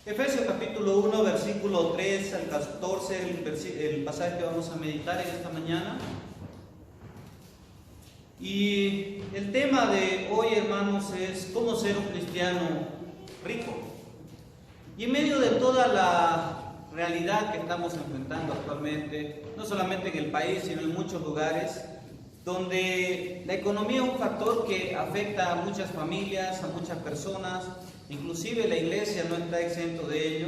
Efesios capítulo 1, versículo 3 al 14, el pasaje que vamos a meditar en esta mañana. Y el tema de hoy, hermanos, es cómo ser un cristiano rico. Y en medio de toda la realidad que estamos enfrentando actualmente, no solamente en el país, sino en muchos lugares, donde la economía es un factor que afecta a muchas familias, a muchas personas, inclusive la iglesia no está exento de ello.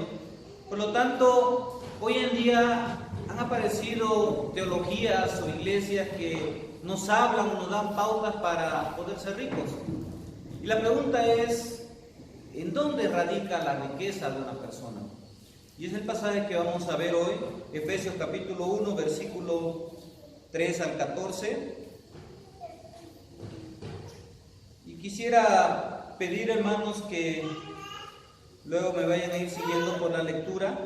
Por lo tanto, hoy en día han aparecido teologías o iglesias que nos hablan o nos dan pautas para poder ser ricos. Y la pregunta es, ¿en dónde radica la riqueza de una persona? Y es el pasaje que vamos a ver hoy, Efesios capítulo 1, versículo 3 al 14. Y quisiera pedir, hermanos, que luego me vayan a ir siguiendo por la lectura.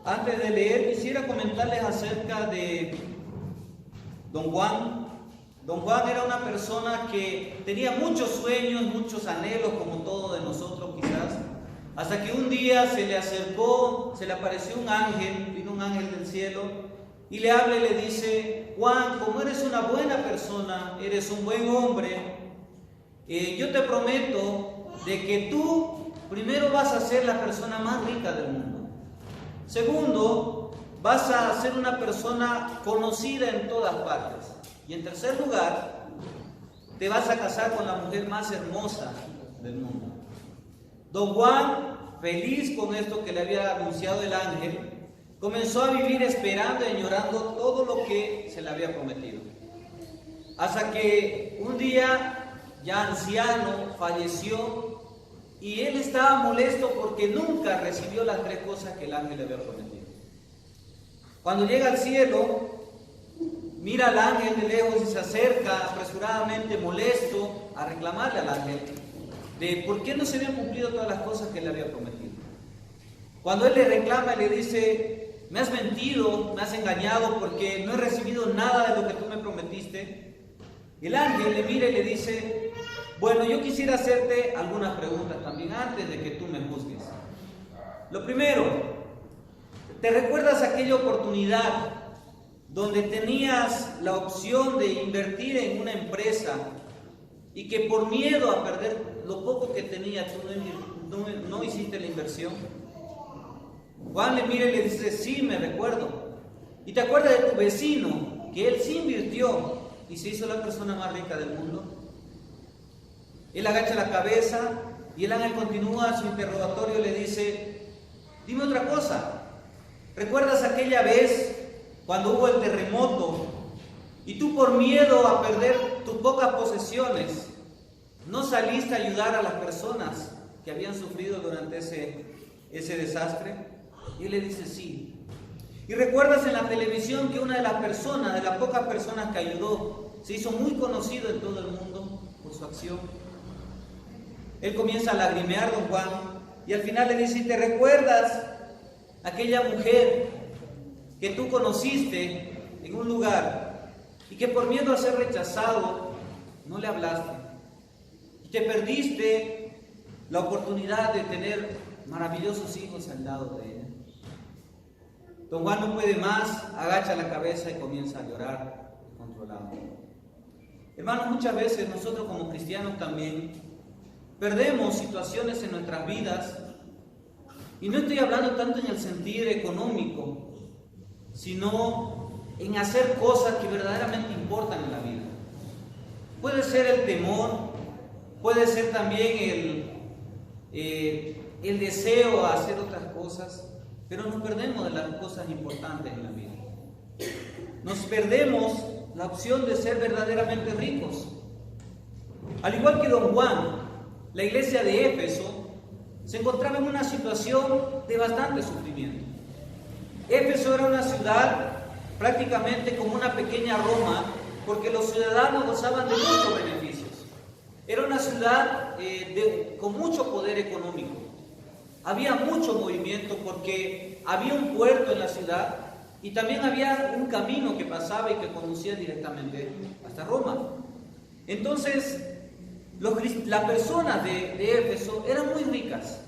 Antes de leer, quisiera comentarles acerca de Don Juan. Don Juan era una persona que tenía muchos sueños, muchos anhelos, como todos de nosotros quizás, hasta que un día se le acercó, se le apareció un ángel, vino un ángel del cielo, y le habla y le dice: Juan, como eres una buena persona, eres un buen hombre, yo te prometo de que tú primero vas a ser la persona más rica del mundo. Segundo, vas a ser una persona conocida en todas partes. Y en tercer lugar, te vas a casar con la mujer más hermosa del mundo. Don Juan, feliz con esto que le había anunciado el ángel, comenzó a vivir esperando y añorando todo lo que se le había prometido. Hasta que un día, ya anciano, falleció, y él estaba molesto porque nunca recibió las tres cosas que el ángel le había prometido. Cuando llega al cielo, mira al ángel de lejos y se acerca apresuradamente, molesto, a reclamarle al ángel de por qué no se habían cumplido todas las cosas que él le había prometido. Cuando él le reclama y le dice: me has mentido, me has engañado porque no he recibido nada de lo que tú me prometiste, el ángel le mira y le dice: bueno, yo quisiera hacerte algunas preguntas también antes de que tú me juzgues. Lo primero, ¿te recuerdas aquella oportunidad donde tenías la opción de invertir en una empresa y que por miedo a perder lo poco que tenías tú no hiciste la inversión? Juan le mira y le dice: sí, me recuerdo. ¿Y te acuerdas de tu vecino, que él sí invirtió y se hizo la persona más rica del mundo? Él agacha la cabeza y el ángel continúa su interrogatorio y le dice: dime otra cosa. ¿Recuerdas aquella vez cuando hubo el terremoto y tú, por miedo a perder tus pocas posesiones, no saliste a ayudar a las personas que habían sufrido durante ese desastre? Y él le dice: sí. ¿Y recuerdas en la televisión que una de las personas, de las pocas personas que ayudó, se hizo muy conocido en todo el mundo por su acción? Él comienza a lagrimear, don Juan, y al final le dice: ¿te recuerdas aquella mujer que tú conociste en un lugar y que por miedo a ser rechazado no le hablaste? Y te perdiste la oportunidad de tener maravillosos hijos al lado de ella. Don Juan no puede más, agacha la cabeza y comienza a llorar controlado. Hermanos, muchas veces nosotros como cristianos también perdemos situaciones en nuestras vidas, y no estoy hablando tanto en el sentido económico, sino en hacer cosas que verdaderamente importan en la vida. Puede ser el temor, puede ser también el deseo a hacer otras cosas, pero nos perdemos de las cosas importantes en la vida. Nos perdemos la opción de ser verdaderamente ricos. Al igual que don Juan, la iglesia de Éfeso se encontraba en una situación de bastante sufrimiento. Éfeso era una ciudad prácticamente como una pequeña Roma, porque los ciudadanos gozaban de muchos beneficios. Era una ciudad con mucho poder económico. Había mucho movimiento porque había un puerto en la ciudad y también había un camino que pasaba y que conducía directamente hasta Roma. Entonces, las personas de Éfeso eran muy ricas.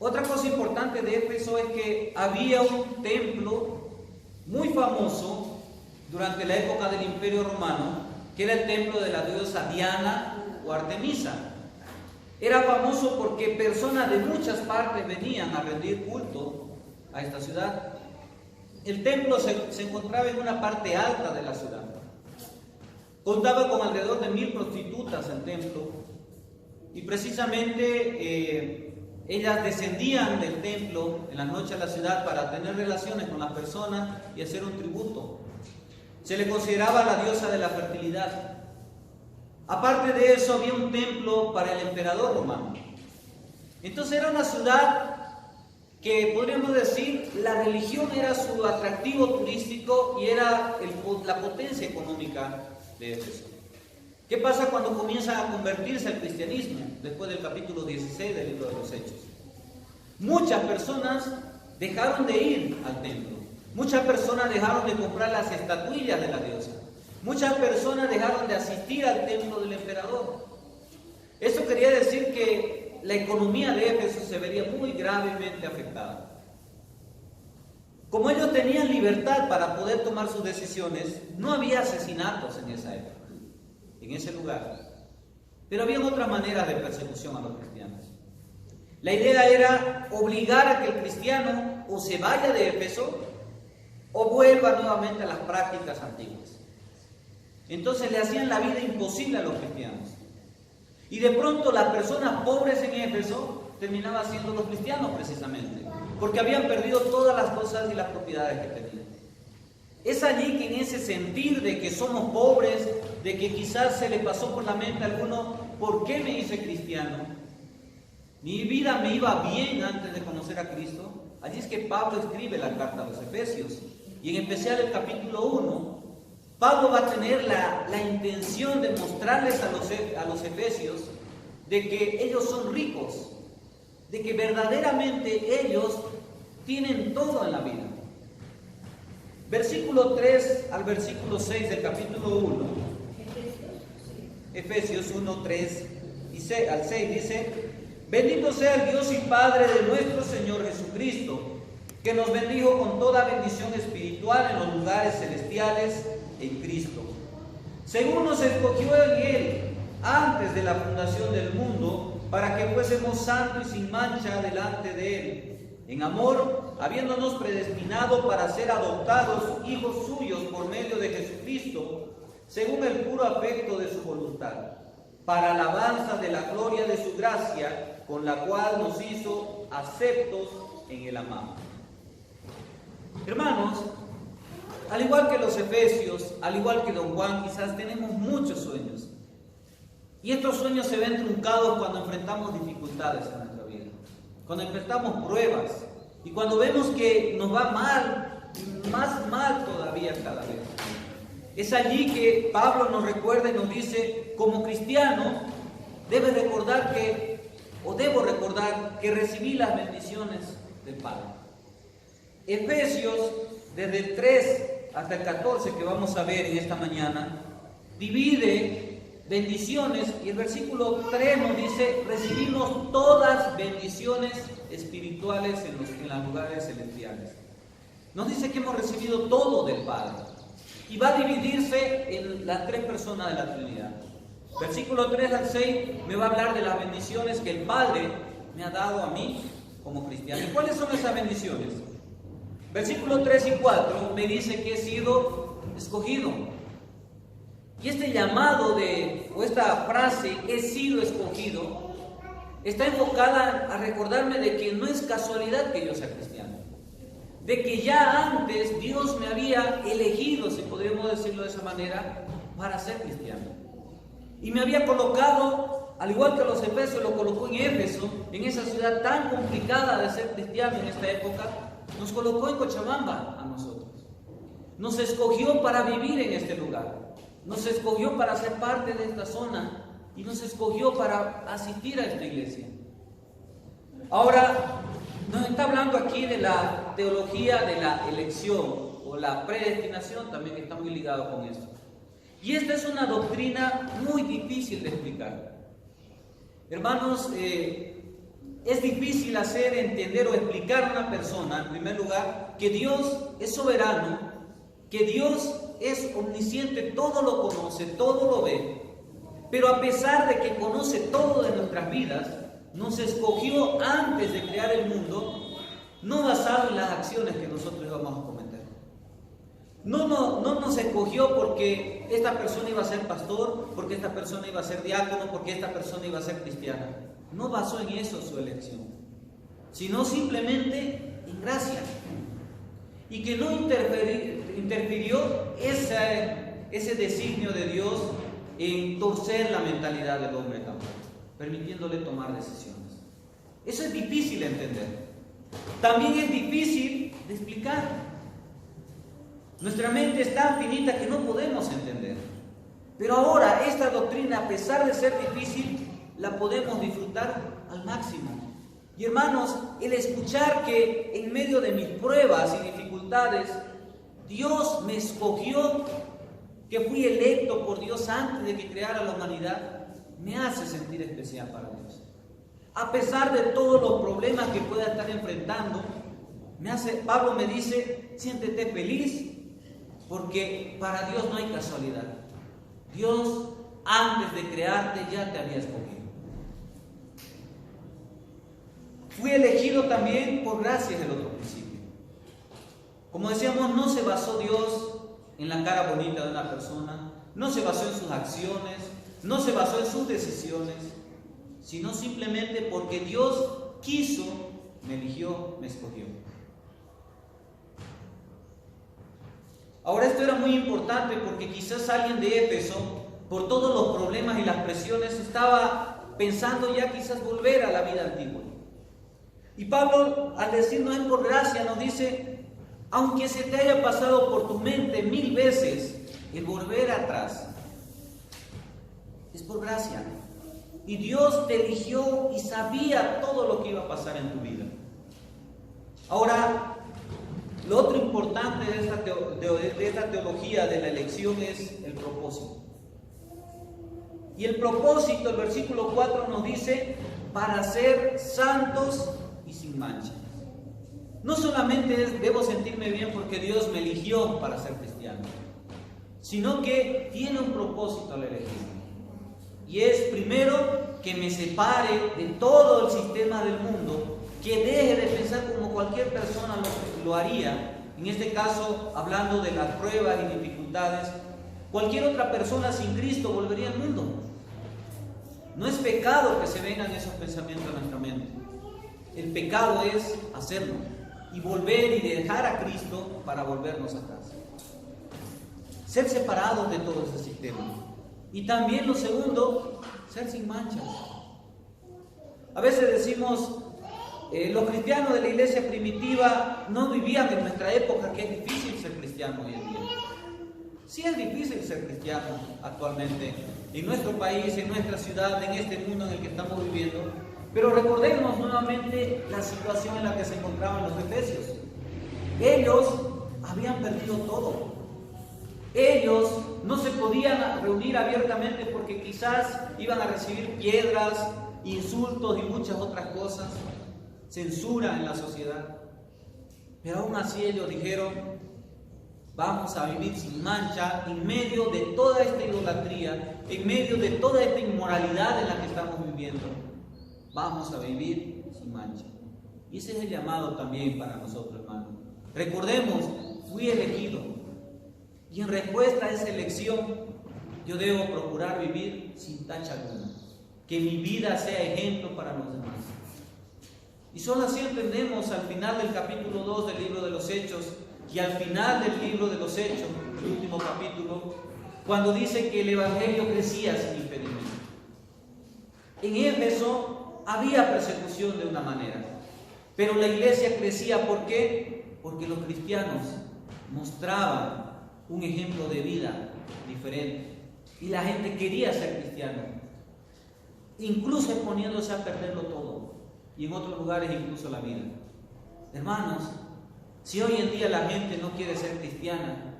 Otra cosa importante de Éfeso es que había un templo muy famoso durante la época del Imperio Romano, que era el templo de la diosa Diana o Artemisa. Era famoso porque personas de muchas partes venían a rendir culto a esta ciudad. El templo se encontraba en una parte alta de la ciudad. Contaba con alrededor de 1000 prostitutas el templo, y precisamente ellas descendían del templo en la noche a la ciudad para tener relaciones con las personas y hacer un tributo. Se le consideraba la diosa de la fertilidad. Aparte de eso, había un templo para el emperador romano. Entonces era una ciudad que, podríamos decir, la religión era su atractivo turístico y era la potencia económica de Éfeso. ¿Qué pasa cuando comienza a convertirse al cristianismo? Después del capítulo 16 del libro de los Hechos. Muchas personas dejaron de ir al templo. Muchas personas dejaron de comprar las estatuillas de la diosa. Muchas personas dejaron de asistir al templo del emperador. Eso quería decir que la economía de Éfeso se vería muy gravemente afectada. Como ellos tenían libertad para poder tomar sus decisiones, no había asesinatos en esa época, en ese lugar. Pero había otras maneras de persecución a los cristianos. La idea era obligar a que el cristiano o se vaya de Éfeso o vuelva nuevamente a las prácticas antiguas. Entonces le hacían la vida imposible a los cristianos. Y de pronto las personas pobres en Éfeso terminaban siendo los cristianos precisamente, porque habían perdido todas las cosas y las propiedades que tenían. Es allí que en ese sentir de que somos pobres, de que quizás se le pasó por la mente a alguno, ¿por qué me hice cristiano? Mi vida me iba bien antes de conocer a Cristo. Allí es que Pablo escribe la carta a los Efesios, y en especial el capítulo 1, Pablo va a tener la intención de mostrarles a los efesios de que ellos son ricos, de que verdaderamente ellos tienen todo en la vida. Versículo 3 al versículo 6 del capítulo 1, Efesios 1, 3 y al 6 dice: bendito sea el Dios y Padre de nuestro Señor Jesucristo, que nos bendijo con toda bendición espiritual en los lugares celestiales en Cristo, según nos escogió en Él antes de la fundación del mundo, para que fuésemos santos y sin mancha delante de Él, en amor, habiéndonos predestinado para ser adoptados hijos suyos por medio de Jesucristo, según el puro afecto de su voluntad, para alabanza de la gloria de su gracia, con la cual nos hizo aceptos en el amado. Hermanos, al igual que los efesios, al igual que don Juan, quizás tenemos muchos sueños. Y estos sueños se ven truncados cuando enfrentamos dificultades en nuestra vida, cuando enfrentamos pruebas y cuando vemos que nos va mal, más mal todavía cada vez. Es allí que Pablo nos recuerda y nos dice: como cristiano, debo recordar que recibí las bendiciones del Padre. Efesios, desde el 3 hasta el 14 que vamos a ver en esta mañana, divide bendiciones, y el versículo 3 nos dice: recibimos todas bendiciones espirituales en los lugares celestiales. Nos dice que hemos recibido todo del Padre, y va a dividirse en las tres personas de la Trinidad. Versículo 3 al 6 me va a hablar de las bendiciones que el Padre me ha dado a mí como cristiano. ¿Y cuáles son esas bendiciones? Versículo 3 y 4 me dice que he sido escogido. Y este llamado o esta frase, he sido escogido, está enfocada a recordarme de que no es casualidad que yo sea cristiano. De que ya antes Dios me había elegido, si podríamos decirlo de esa manera, para ser cristiano. Y me había colocado, al igual que los efesios, lo colocó en Éfeso, en esa ciudad tan complicada de ser cristiano en esta época. Nos colocó en Cochabamba a nosotros. Nos escogió para vivir en este lugar. Nos escogió para ser parte de esta zona. Y nos escogió para asistir a esta iglesia. Ahora, nos está hablando aquí de la teología de la elección o la predestinación, también está muy ligado con esto. Y esta es una doctrina muy difícil de explicar. Hermanos, es difícil hacer entender o explicar a una persona, en primer lugar, que Dios es soberano, que Dios es omnisciente, todo lo conoce, todo lo ve. Pero a pesar de que conoce todo de nuestras vidas, nos escogió antes de crear el mundo, no basado en las acciones que nosotros íbamos a cometer. No nos escogió porque esta persona iba a ser pastor, porque esta persona iba a ser diácono, porque esta persona iba a ser cristiana. No basó en eso su elección, sino simplemente en gracia. Y que no interfirió ese designio de Dios en torcer la mentalidad del hombre tampoco, permitiéndole tomar decisiones. Eso es difícil de entender. También es difícil de explicar. Nuestra mente es tan finita que no podemos entender. Pero ahora esta doctrina, a pesar de ser difícil, la podemos disfrutar al máximo. Y hermanos, el escuchar que en medio de mis pruebas y dificultades, Dios me escogió, que fui electo por Dios antes de que creara la humanidad, me hace sentir especial para Dios. A pesar de todos los problemas que pueda estar enfrentando, Pablo me dice, siéntete feliz, porque para Dios no hay casualidad. Dios, antes de crearte, ya te había escogido. Fui elegido también por gracia, es el otro principio. Como decíamos, no se basó Dios en la cara bonita de una persona, no se basó en sus acciones, no se basó en sus decisiones, sino simplemente porque Dios quiso, me eligió, me escogió. Ahora esto era muy importante porque quizás alguien de Éfeso, por todos los problemas y las presiones, estaba pensando ya quizás volver a la vida antigua. Y Pablo, al decirnos es por gracia, nos dice, aunque se te haya pasado por tu mente 1000 veces el volver atrás, es por gracia. Y Dios te eligió y sabía todo lo que iba a pasar en tu vida. Ahora, lo otro importante de esta teología de la elección es el propósito. Y el propósito, el versículo 4 nos dice, para ser santos y sin mancha. No solamente debo sentirme bien porque Dios me eligió para ser cristiano, sino que tiene un propósito al elegirme. Y es primero que me separe de todo el sistema del mundo, que deje de pensar como cualquier persona lo haría. En este caso, hablando de las pruebas y dificultades, cualquier otra persona sin Cristo volvería al mundo. No es pecado que se vengan esos pensamientos a nuestra mente. El pecado es hacerlo y volver y dejar a Cristo para volvernos a casa. Ser separados de todo ese sistema. Y también lo segundo, ser sin manchas. A veces decimos, los cristianos de la iglesia primitiva no vivían en nuestra época, que es difícil ser cristiano hoy en día. Sí es difícil ser cristiano actualmente, en nuestro país, en nuestra ciudad, en este mundo en el que estamos viviendo. Pero recordemos nuevamente la situación en la que se encontraban los efesios. Ellos habían perdido todo. Ellos no se podían reunir abiertamente porque quizás iban a recibir piedras, insultos y muchas otras cosas, censura en la sociedad. Pero aún así ellos dijeron, vamos a vivir sin mancha en medio de toda esta idolatría, en medio de toda esta inmoralidad en la que estamos viviendo. Vamos a vivir sin mancha. Y ese es el llamado también para nosotros, hermanos. Recordemos, fui elegido. Y en respuesta a esa elección, yo debo procurar vivir sin tacha alguna. Que mi vida sea ejemplo para los demás. Y solo así entendemos al final del capítulo 2 del libro de los Hechos, y al final del libro de los Hechos, el último capítulo, cuando dice que el Evangelio crecía sin impedimento. En Éfeso había persecución de una manera, pero la iglesia crecía, ¿por qué? Porque los cristianos mostraban un ejemplo de vida diferente y la gente quería ser cristiano, incluso exponiéndose a perderlo todo y en otros lugares incluso la vida. Hermanos, si hoy en día la gente no quiere ser cristiana,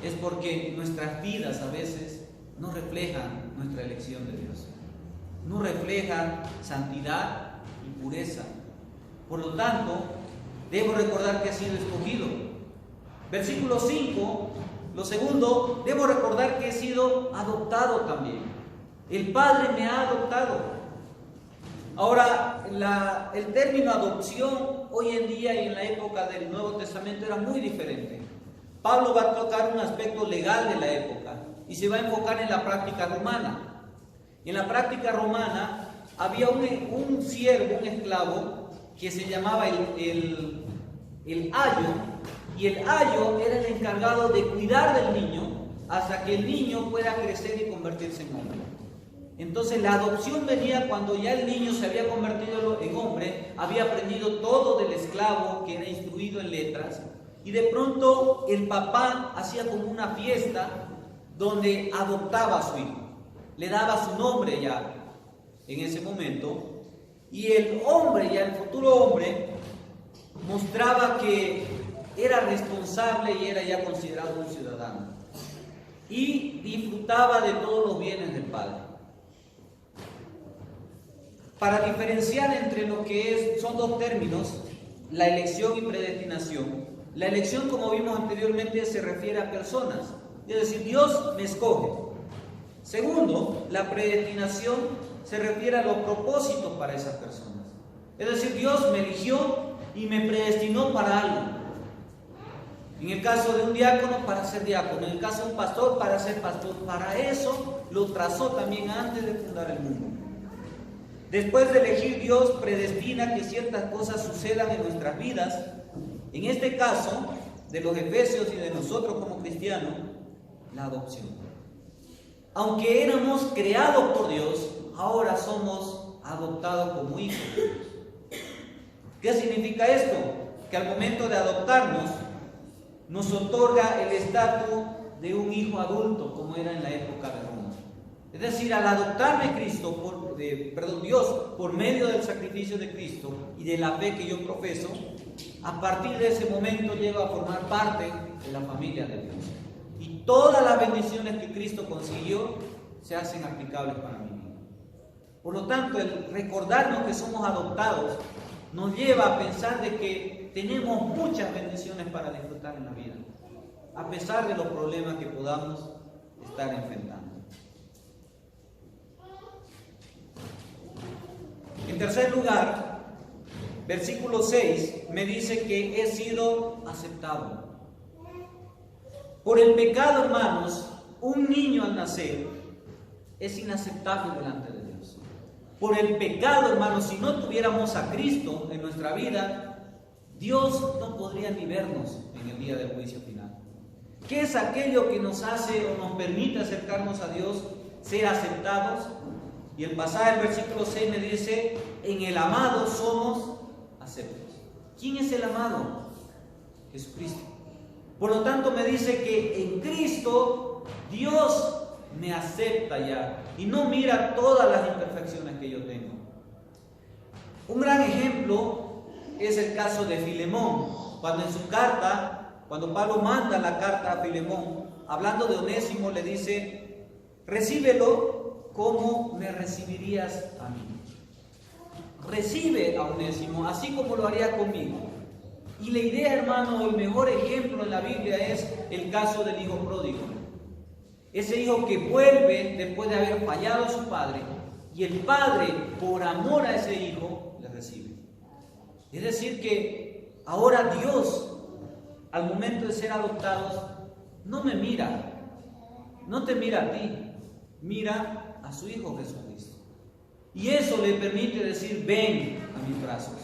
es porque nuestras vidas a veces no reflejan nuestra elección de Dios, no reflejan santidad, y pureza. Por lo tanto, debo recordar que he sido escogido. Versículo 5, lo segundo, debo recordar que he sido adoptado también. El Padre me ha adoptado. Ahora, el término adopción hoy en día y en la época del Nuevo Testamento era muy diferente. Pablo va a tocar un aspecto legal de la época y se va a enfocar en la práctica romana. En la práctica romana había un siervo, un esclavo, que se llamaba el ayo, y el ayo era el encargado de cuidar del niño hasta que el niño pueda crecer y convertirse en hombre. Entonces la adopción venía cuando ya el niño se había convertido en hombre, había aprendido todo del esclavo, que era instruido en letras, y de pronto el papá hacía como una fiesta donde adoptaba a su hijo, le daba su nombre ya en ese momento, y el hombre, ya el futuro hombre, mostraba que era responsable y era ya considerado un ciudadano, y disfrutaba de todos los bienes del padre. Para diferenciar entre lo que son dos términos, la elección y predestinación. La elección, como vimos anteriormente, se refiere a personas, es decir, Dios me escoge. Segundo, la predestinación se refiere a los propósitos para esas personas. Es decir, Dios me eligió y me predestinó para algo. En el caso de un diácono, para ser diácono. En el caso de un pastor, para ser pastor. Para eso lo trazó también antes de fundar el mundo. Después de elegir, Dios predestina que ciertas cosas sucedan en nuestras vidas. En este caso, de los efesios y de nosotros como cristianos, la adopción. Aunque éramos creados por Dios, ahora somos adoptados como hijos. ¿Qué significa esto? Que al momento de adoptarnos, nos otorga el estatus de un hijo adulto, como era en la época de Roma. Es decir, al adoptarme Dios por medio del sacrificio de Cristo y de la fe que yo profeso, a partir de ese momento llego a formar parte de la familia de Dios. Y todas las bendiciones que Cristo consiguió se hacen aplicables para mi vida. Por lo tanto, el recordarnos que somos adoptados nos lleva a pensar de que tenemos muchas bendiciones para disfrutar en la vida, a pesar de los problemas que podamos estar enfrentando. En tercer lugar, versículo 6 me dice que he sido aceptado. Por el pecado, hermanos, un niño al nacer es inaceptable delante de Dios. Por el pecado, hermanos, si no tuviéramos a Cristo en nuestra vida, Dios no podría ni vernos en el día del juicio final. ¿Qué es aquello que nos hace o nos permite acercarnos a Dios, ser aceptados? Y el pasaje del versículo 6 me dice, en el amado somos aceptos. ¿Quién es el amado? Jesucristo. Por lo tanto me dice que en Cristo Dios me acepta ya y no mira todas las imperfecciones que yo tengo. Un gran ejemplo es el caso de Filemón, cuando en su carta, cuando Pablo manda la carta a Filemón, hablando de Onésimo, le dice, recíbelo como me recibirías a mí. Recibe a Onésimo así como lo haría conmigo. Y la idea, hermano, el mejor ejemplo en la Biblia es el caso del hijo pródigo. Ese hijo que vuelve después de haber fallado a su padre, y el padre, por amor a ese hijo, le recibe. Es decir que ahora Dios, al momento de ser adoptados, no me mira, no te mira a ti, mira a su Hijo Jesucristo. Y eso le permite decir, ven a mis brazos.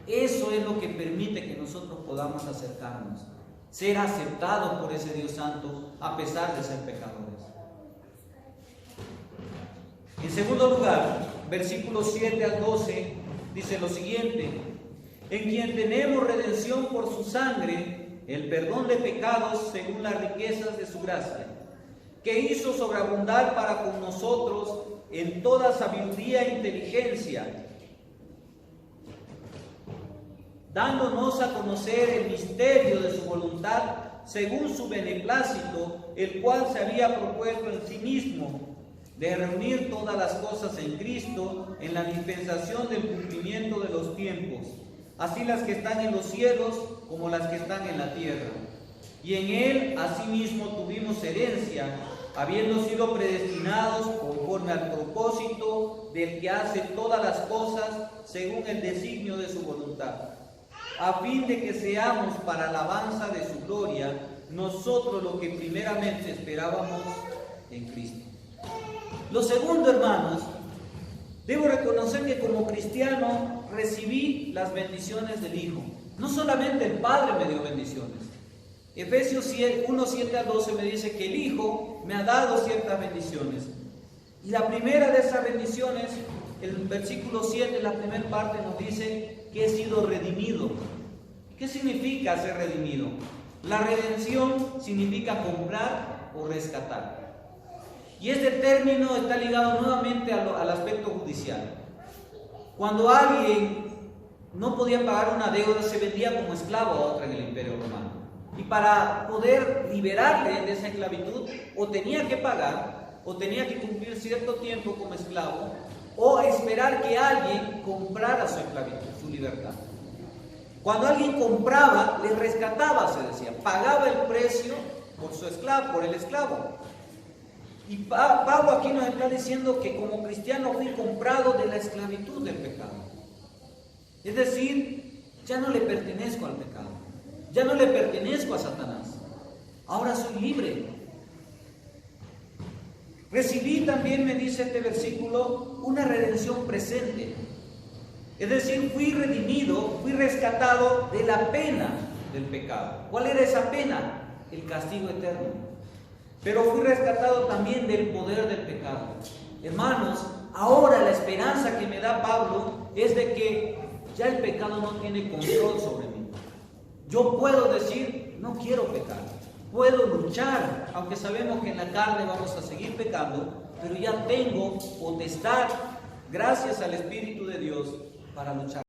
Eso es lo que permite que nosotros podamos acercarnos, ser aceptados por ese Dios Santo a pesar de ser pecadores. En segundo lugar, versículos 7 al 12 dice lo siguiente: en quien tenemos redención por su sangre, el perdón de pecados según las riquezas de su gracia, que hizo sobreabundar para con nosotros en toda sabiduría e inteligencia, dándonos a conocer el misterio de su voluntad según su beneplácito, el cual se había propuesto en sí mismo, de reunir todas las cosas en Cristo, en la dispensación del cumplimiento de los tiempos, así las que están en los cielos como las que están en la tierra. Y en Él asimismo tuvimos herencia, habiendo sido predestinados conforme al propósito del que hace todas las cosas según el designio de su voluntad, a fin de que seamos para alabanza de su gloria, nosotros lo que primeramente esperábamos en Cristo. Lo segundo, hermanos, debo reconocer que como cristiano recibí las bendiciones del Hijo. No solamente el Padre me dio bendiciones. Efesios 1, 7 al 12 me dice que el Hijo me ha dado ciertas bendiciones. Y la primera de esas bendiciones, el versículo 7, la primera parte nos dice que he sido redimido. ¿Qué significa ser redimido? La redención significa comprar o rescatar. Y este término está ligado nuevamente al aspecto judicial. Cuando alguien no podía pagar una deuda, se vendía como esclavo a otro en el Imperio Romano. Y para poder liberarle de esa esclavitud, o tenía que pagar, o tenía que cumplir cierto tiempo como esclavo, o esperar que alguien comprara su esclavitud, su libertad. Cuando alguien compraba, le rescataba, se decía, pagaba el precio por su esclavo, por el esclavo. Y Pablo aquí nos está diciendo que como cristiano fui comprado de la esclavitud del pecado. Es decir, ya no le pertenezco al pecado, ya no le pertenezco a Satanás, ahora soy libre. Recibí también, me dice este versículo, una redención presente. Es decir, fui redimido, fui rescatado de la pena del pecado. ¿Cuál era esa pena? El castigo eterno. Pero fui rescatado también del poder del pecado. Hermanos, ahora la esperanza que me da Pablo es de que ya el pecado no tiene control sobre mí. Yo puedo decir, no quiero pecar. Puedo luchar, aunque sabemos que en la carne vamos a seguir pecando, pero ya tengo potestad, gracias al Espíritu de Dios, para luchar.